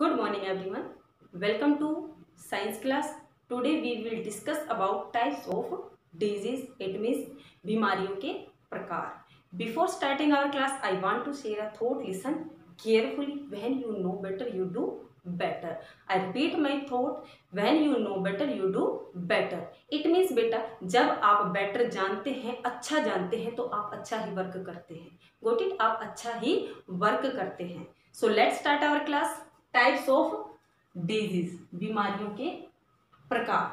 Good morning everyone. Welcome to science class. Today we will discuss about types of disease. It means बीमारियों के प्रकार. Before starting our class, I want to share a thought. Listen carefully. When you know better, you do better. I repeat my thought. When you know better, you do better. It means बेटा जब आप better जानते हैं, अच्छा जानते हैं, तो आप अच्छा ही वर्क करते हैं. Got it? आप अच्छा ही वर्क करते हैं. So let's start our class. Types of disease, बीमारियों के प्रकार.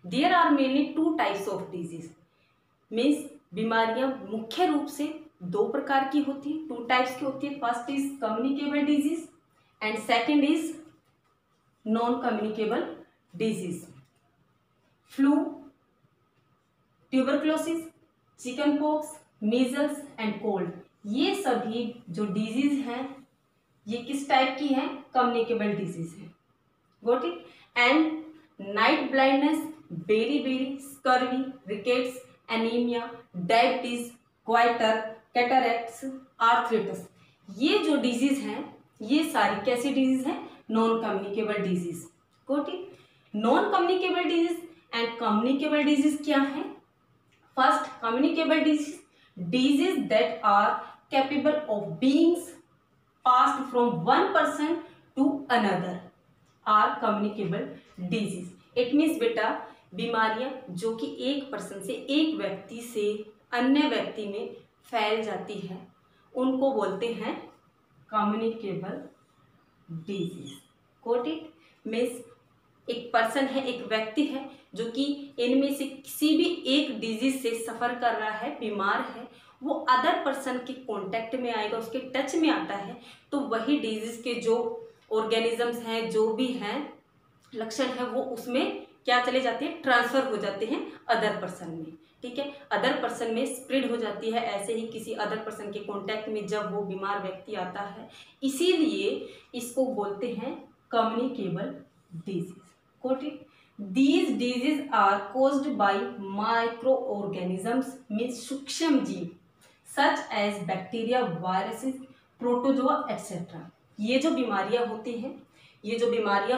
There are mainly two types of disease. Means बीमारियां मुख्य रूप से दो प्रकार की होती है, टू टाइप्स की होती है. First is communicable disease and second is non communicable disease. Flu, tuberculosis, chicken pox, measles and cold, ये सभी जो डिजीज हैं ये किस टाइप की है? कम्युनिकेबल डिजीज है. Got it? And night blindness, berry, scurvy, rickets, anaemia, diabetes, goitre, cataracts, arthritis, ये जो डिजीज हैं ये सारी कैसी डिजीज हैं? Non communicable disease. Got it? Non communicable disease and communicable disease क्या है? First, communicable disease that are capable of beings passed from one person to another are communicable disease. It means बेटा बीमारियां जो कि एक person से, एक व्यक्ति से अन्य व्यक्ति में फैल जाती है उनको बोलते हैं communicable disease. Got it? Means एक पर्सन है, एक व्यक्ति है जो कि इनमें से किसी भी एक डिजीज से सफ़र कर रहा है, बीमार है, वो अदर पर्सन के कांटेक्ट में आएगा, उसके टच में आता है, तो वही डिजीज के जो ऑर्गेनिजम्स हैं, जो भी हैं लक्षण है, वो उसमें क्या चले जाते हैं? ट्रांसफर हो जाते हैं अदर पर्सन में. ठीक है, अदर पर्सन में स्प्रेड हो जाती है. ऐसे ही किसी अदर पर्सन के कांटेक्ट में जब वो बीमार व्यक्ति आता है, इसीलिए इसको बोलते हैं communicable disease. Got it? These diseases are caused by microorganisms, means सूक्ष्म जीव, such as bacteria, viruses, protozoa, etc. ये जो बीमारियां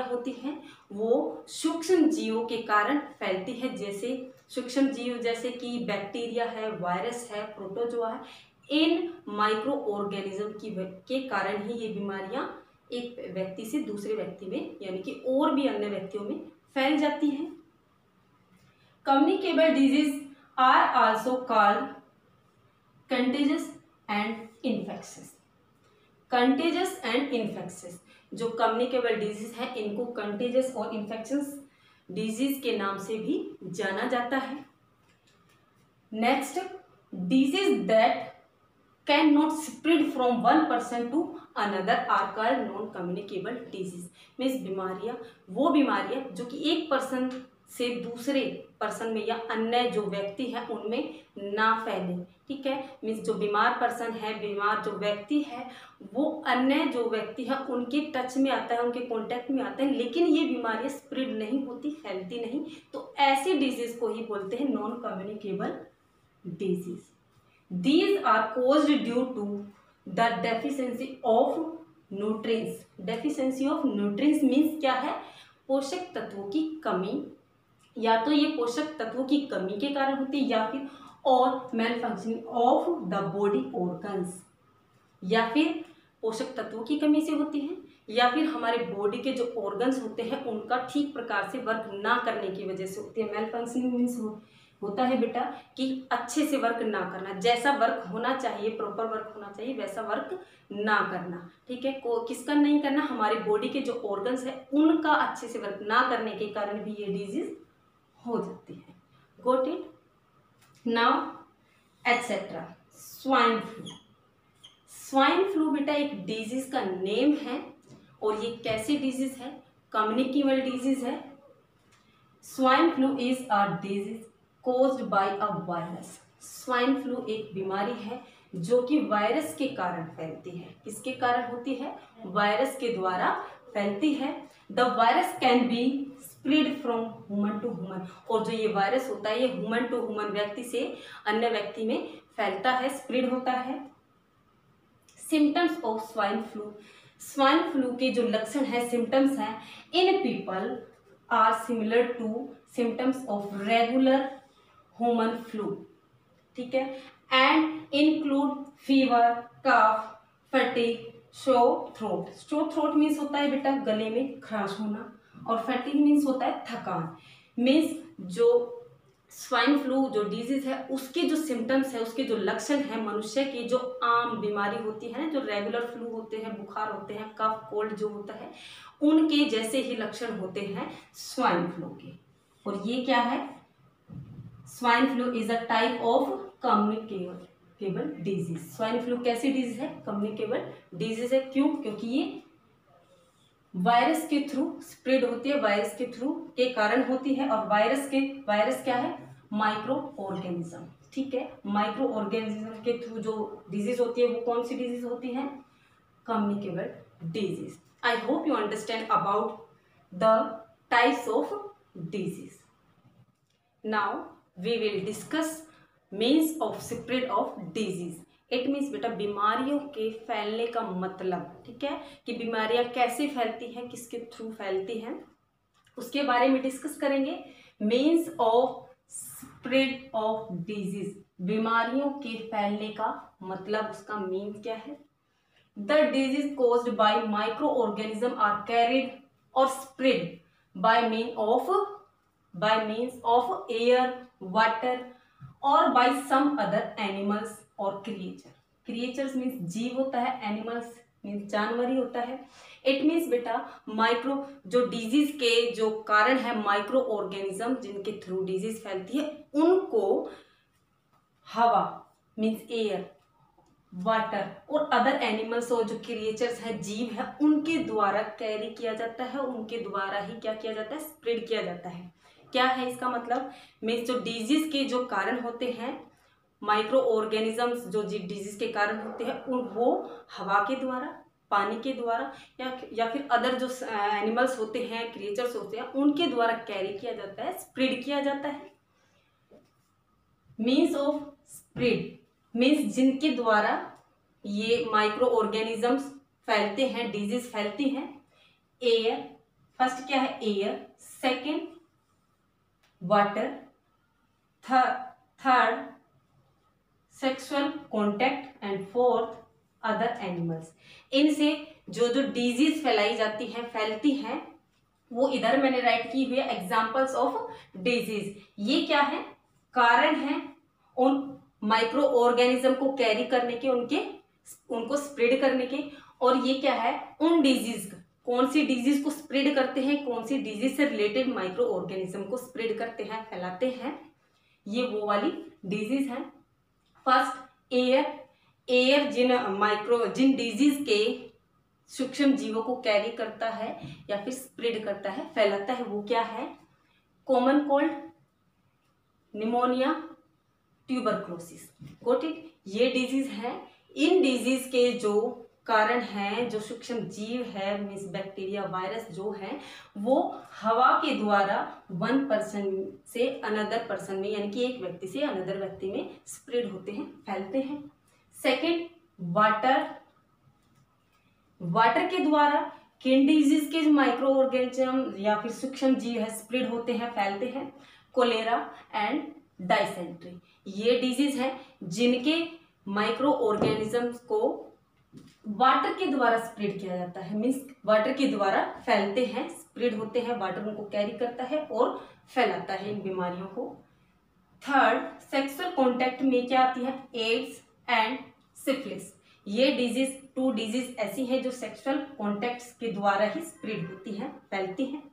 होती हैं वो सूक्ष्म जीवों के कारण फैलती है. जैसे सूक्ष्म जीव जैसे कि बैक्टीरिया है, वायरस है, प्रोटोजोआ है, इन माइक्रो ऑर्गेनिज्म के कारण ही ये बीमारियां एक व्यक्ति से दूसरे व्यक्ति में यानी कि और भी अन्य व्यक्तियों में फैल जाती हैं. Communicable disease are also called contagious and infectious. Contagious and infectious जो कम्युनिकेबल डिजीज है इनको कंटेजियस और इन्फेक्शियस डिजीज के नाम से भी जाना जाता है. Next, disease that can not spread from one person to another are called non communicable disease. Means बीमारियां जो कि एक पर्सन से दूसरे पर्सन में या अन्य जो व्यक्ति है उनमें ना फैले. ठीक है, मीन्स जो बीमार पर्सन है, बीमार जो व्यक्ति है, वो अन्य जो व्यक्ति है उनके टच में आता है, उनके कांटेक्ट में आता है, लेकिन ये बीमारियां स्प्रेड नहीं होती, फैलती नहीं, तो ऐसी डिजीज को ही बोलते हैं non communicable disease. These are caused due to the deficiency of nutrients. Deficiency of nutrients means क्या है? पोषक तत्वों की कमी. या तो ये पोषक तत्वों की कमी के कारण होती है या फिर और malfunctioning of the body organs, या फिर पोषक तत्वों की कमी से होती है या फिर हमारे बॉडी के जो ऑर्गन्स होते हैं उनका ठीक प्रकार से वर्क ना करने की वजह से होती है. malfunctioning मीन्स होता है बेटा कि अच्छे से वर्क ना करना, जैसा वर्क होना चाहिए, प्रॉपर वर्क होना चाहिए, वैसा वर्क ना करना. ठीक है, किसका नहीं करना? हमारे बॉडी के जो ऑर्गन्स है उनका अच्छे से वर्क ना करने के कारण भी ये डिजीज हो जाती है. Got it? Now etcetera. Swine flu. Swine flu बेटा एक डिजीज का नेम है और ये कैसी डिजीज है? कम्युनिकेबल डिजीज है. Swine flu is a disease caused by a virus. Swine flu एक बीमारी है जो कि वायरस के कारण फैलती है. किसके कारण होती है? वायरस के द्वारा फैलती है. The virus can be spread from human to human. और जो ये वायरस होता है ये ह्यूमन टू ह्यूमन, व्यक्ति से अन्य व्यक्ति में फैलता है, स्प्रेड होता है. Symptoms of swine flu. Swine flu के जो लक्षण है, सिम्टम्स हैं, in people are similar to symptoms of regular human flu, ठीक है, and include fever, cough, fatigue, sore throat. Sore throat means होता है बेटा गले में खराश होना, और फटीग मीन्स होता है थकान। मीन्स जो स्वाइन फ्लू जो डिजीज है उसके जो सिम्टम्स है, उसके जो लक्षण है, मनुष्य की जो आम बीमारी होती है, जो रेगुलर फ्लू होते हैं, बुखार होते हैं, कफ कोल्ड जो होता है, उनके जैसे ही लक्षण होते हैं स्वाइन फ्लू के। और ये क्या है, swine flu is a type of communicable disease. Swine flu कैसी डिजीज है, कम्युनिकेबल डिजीज है। क्यों, क्योंकि ये वायरस के थ्रू स्प्रेड होती है, वायरस के थ्रू के कारण होती है। और वायरस क्या है, माइक्रो ऑर्गेनिज्म, ठीक है, माइक्रो ऑर्गेनिज्म के थ्रू जो डिजीज होती है वो कौन सी डिजीज होती है, communicable disease. I hope you understand about the types of disease. Now we will discuss means of spread of disease. It means बेटा बीमारियों के फैलने का मतलब, ठीक है, कि बीमारियां कैसे फैलती हैं, किसके थ्रू फैलती हैं, उसके बारे में डिस्कस करेंगे। Means of spread of disease, बीमारियों के फैलने का मतलब, उसका मीन क्या है। The disease caused by micro organism are carried और spread by means of air, water और बाय सम अदर एनिमल्स और क्रिएचर। क्रिएचर्स मीन्स जीव होता है, एनिमल्स मीन्स जानवर ही होता है। इट मीन्स बेटा माइक्रो जो डिजीज के जो कारण है, माइक्रो ऑर्गेनिज्म जिनके थ्रू डिजीज फैलती है, उनको हवा मीन्स एयर, वाटर और अदर एनिमल्स और जो क्रिएचर्स है, जीव है, उनके द्वारा कैरी किया जाता है, उनके द्वारा ही क्या किया जाता है, स्प्रेड किया जाता है। क्या है इसका मतलब, मीन्स जो डिजीज के जो कारण होते हैं, माइक्रो ऑर्गेनिजम्स जो डिजीज के कारण होते हैं, वो हवा के द्वारा, पानी के द्वारा या फिर अदर जो एनिमल्स होते हैं, क्रिएचर्स होते हैं, उनके द्वारा कैरी किया जाता है, स्प्रेड किया जाता है। मीन्स ऑफ स्प्रेड मीन्स जिनके द्वारा ये माइक्रो ऑर्गेनिजम्स फैलते हैं, डिजीज फैलती हैं। एयर, फर्स्ट क्या है, air, second water, third sexual contact and fourth other animals. इनसे जो जो डिजीज फैलाई जाती है, फैलती हैं, वो इधर मैंने राइट की हुई है एग्जांपल्स ऑफ डिजीज। ये क्या है, कारण है उन माइक्रो ऑर्गेनिज्म को कैरी करने के, उनको स्प्रेड करने के। और ये क्या है, उन डिजीज, कौन सी डिजीज को स्प्रेड करते हैं, कौन सी डिजीज से रिलेटेड माइक्रो ऑर्गेनिज्म को स्प्रेड करते हैं, फैलाते हैं, ये वो वाली डिजीज है। फर्स्ट एयर, एयर जिन डिजीज के सूक्ष्म जीवों को कैरी करता है या फिर स्प्रेड करता है, फैलाता है, वो क्या है, common cold, pneumonia, tuberculosis. Got it, ये डिजीज है। इन डिजीज के जो कारण हैं, जो सूक्ष्म जीव है मीन्स बैक्टीरिया, वायरस जो है, वो हवा के द्वारा वन पर्सन से अनदर पर्सन में, यानी कि एक व्यक्ति से अनदर व्यक्ति में स्प्रेड होते हैं, फैलते हैं। सेकेंड वाटर, वाटर के द्वारा किन डिजीज के माइक्रो ऑर्गेनिज्म या फिर सूक्ष्म जीव है स्प्रेड होते हैं, फैलते हैं। कोलेरा एंड डायसेंट्री, ये डिजीज है जिनके माइक्रो ऑर्गेनिजम्स को वाटर के द्वारा स्प्रेड किया जाता है, मीन्स वाटर के द्वारा फैलते हैं, स्प्रेड होते हैं, वाटर उनको कैरी करता है और फैलाता है इन बीमारियों को। थर्ड सेक्सुअल कॉन्टैक्ट में क्या आती है, एड्स एंड सिफिलिस। ये डिजीज, टू डिजीज ऐसी हैं जो सेक्सुअल कॉन्टैक्ट्स के द्वारा ही स्प्रेड होती हैं, फैलती हैं।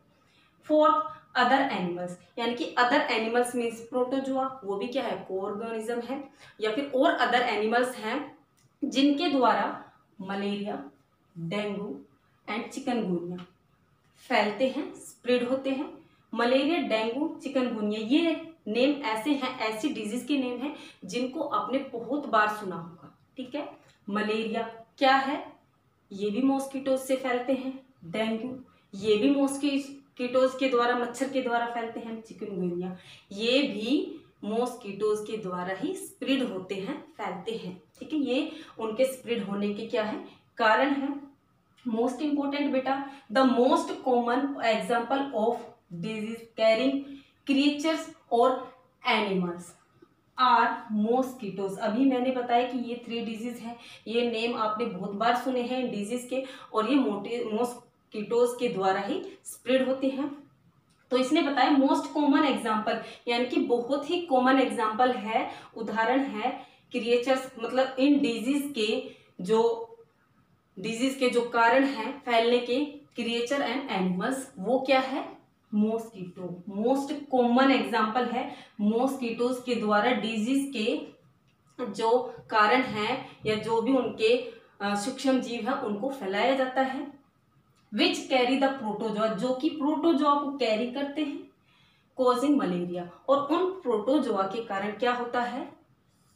फोर्थ अदर एनिमल्स, यानी कि अदर एनिमल्स मीन्स प्रोटोजोआ, वो भी क्या है, कोऑर्गेनिज्म है, या फिर और अदर एनिमल्स हैं जिनके द्वारा मलेरिया, डेंगू एंड चिकनगुनिया फैलते हैं, स्प्रेड होते हैं। मलेरिया, डेंगू, चिकनगुनिया ये नेम ऐसे हैं, ऐसी डिजीज के नेम हैं जिनको आपने बहुत बार सुना होगा, ठीक है। मलेरिया क्या है, ये भी मॉस्किटोज से फैलते हैं। डेंगू, ये भी मॉस्किटोज के द्वारा, मच्छर के द्वारा फैलते हैं। चिकनगुनिया, ये भी मॉस्किटोज के द्वारा ही स्प्रेड होते हैं, फैलते हैं, ठीक है। ये उनके स्प्रेड होने के क्या है, कारण है। मोस्ट इंपोर्टेंट बेटा, the most common example of disease carrying creatures और एनिमल्स आर मॉस्किटोज। अभी मैंने बताया कि ये 3 डिजीज है, ये नेम आपने बहुत बार सुने हैं डिजीज के, और ये मॉस्किटोज के द्वारा ही स्प्रेड होते हैं। तो इसने बताया मोस्ट कॉमन एग्जाम्पल, यानी कि बहुत ही कॉमन एग्जाम्पल है, उदाहरण है क्रिएचर्स, मतलब इन डिजीज के जो कारण हैं फैलने के, क्रिएचर एंड एनिमल्स, वो क्या है, मॉस्किटो। मोस्ट कॉमन एग्जाम्पल है मॉस्किटोज के द्वारा डिजीज के जो कारण हैं या जो भी उनके सूक्ष्म जीव है उनको फैलाया जाता है। विच कैरी द प्रोटोजोआ, जो कि प्रोटोजोआ को कैरी करते हैं, कॉजिंग मलेरिया, और उन प्रोटोजोआ के कारण क्या होता है,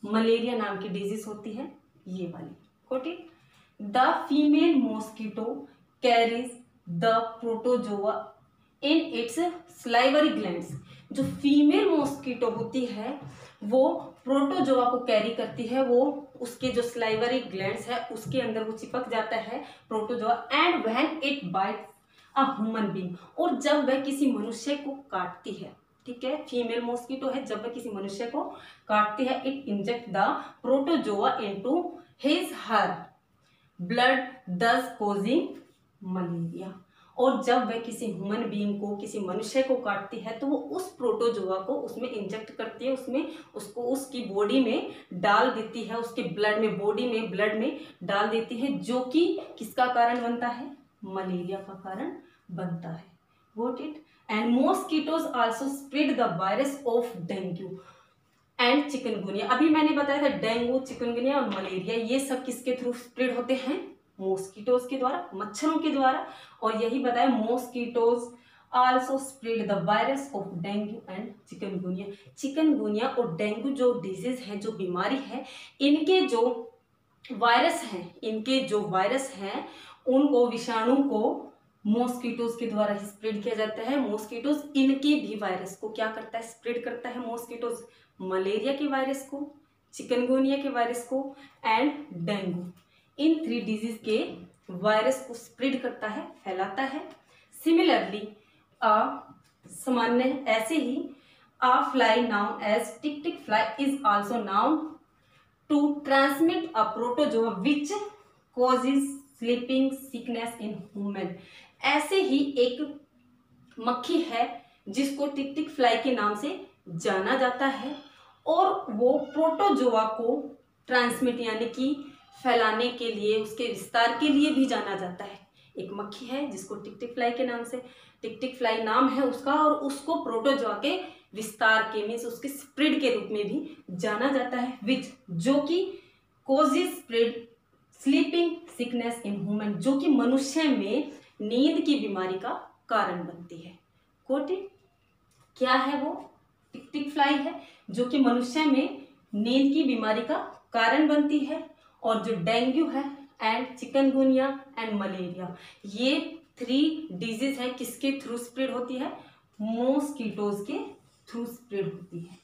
मलेरिया नाम की डिजीज होती है, ये वाली। Got it. The female mosquito carries the protozoa in its salivary glands. जो फीमेल मॉस्किटो होती है वो प्रोटोजोआ को कैरी करती है, वो उसके जो स्लाइवरी ग्लैंड्स है उसके अंदर वो चिपक जाता है protozoa, and when it bytes a human being, और जब वह किसी मनुष्य को काटती है, ठीक है, फीमेल मॉस्किटो है, जब वह किसी मनुष्य को काटती है, it inject the protozoa into his her blood दस कॉजिंग मलेरिया। और जब वह किसी ह्यूमन बीइंग को, किसी मनुष्य को काटती है तो वो उस प्रोटोजोआ को उसमें इंजेक्ट करती है, उसमें उसको उसकी बॉडी में डाल देती है, उसके ब्लड में, बॉडी में, ब्लड में डाल देती है, जो कि किसका कारण बनता है, मलेरिया का कारण बनता है। Got it? And mosquitoes also spread the virus of dengue and chikungunya. अभी मैंने बताया था डेंगू, चिकनगुनिया और मलेरिया, ये सब किसके थ्रू स्प्रेड होते हैं, मॉस्किटोज के द्वारा, मच्छरों के द्वारा। और यही बताया mosquitoes also spread the virus of dengue and chikungunya. Chikungunya और डेंगू जो डिजीज है, जो बीमारी है, इनके जो वायरस हैं उनको, विषाणु को मॉस्किटोज के द्वारा ही स्प्रेड किया जाता है। मॉस्किटोज इनके भी वायरस को क्या करता है, स्प्रेड करता है। मॉस्किटोज मलेरिया के वायरस को, चिकनगुनिया के वायरस को एंड डेंगू, इन 3 डिजीज के वायरस को स्प्रेड करता है, फैलाता है। सिमिलरली सामान्य ऐसे ही a fly known as tsetse fly is also known to transmit a protozoa which causes sleeping sickness in human. ऐसे ही एक मक्खी है जिसको टिक-टिक फ्लाई के नाम से जाना जाता है, और वो प्रोटोजोआ को ट्रांसमिट यानी कि फैलाने के लिए, उसके विस्तार के लिए भी जाना जाता है। एक मक्खी है जिसको टिक-टिक फ्लाई के नाम से, टिक-टिक फ्लाई नाम है उसका, और उसको प्रोटोजोआ के विस्तार के, मीन्स उसके स्प्रेड के रूप में भी जाना जाता है, विच, जो कि causes spread sleeping sickness in human, जो कि मनुष्य में नींद की बीमारी का कारण बनती है। कोटिन क्या है, वो टिक-टिक फ्लाई है जो कि मनुष्य में नींद की बीमारी का कारण बनती है। और जो डेंगू है एंड चिकनगुनिया एंड मलेरिया, ये 3 डिजीज है, किसके थ्रू स्प्रेड होती है, मॉस्किटोज के थ्रू स्प्रेड होती है।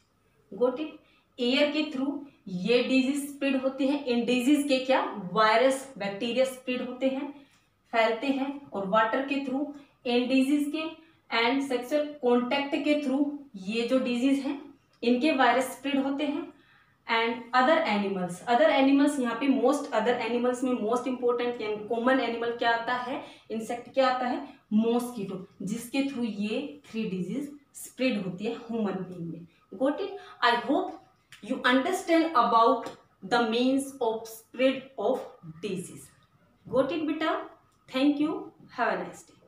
Got it. एयर के थ्रू ये डिजीज स्प्रेड होती है। इन डिजीज के क्या, वायरस, बैक्टीरिया स्प्रेड होते हैं, फैलते हैं। और वाटर के थ्रू इन डिजीज के, एंड सेक्सुअल कॉन्टैक्ट के थ्रू ये जो डिजीज हैं इनके वायरस स्प्रेड होते हैं। एंड अदर एनिमल्स यहाँ पे मोस्ट, अदर एनिमल्स में मोस्ट इंपॉर्टेंट यानी कॉमन एनिमल क्या आता है, इंसेक्ट क्या आता है, मॉस्किटो, जिसके थ्रू ये 3 डिजीज स्प्रेड होती है ह्यूमन बीइंग में। Got it. I hope you understand about the means of spread of disease. Got it beta? Thank you. Have a nice day.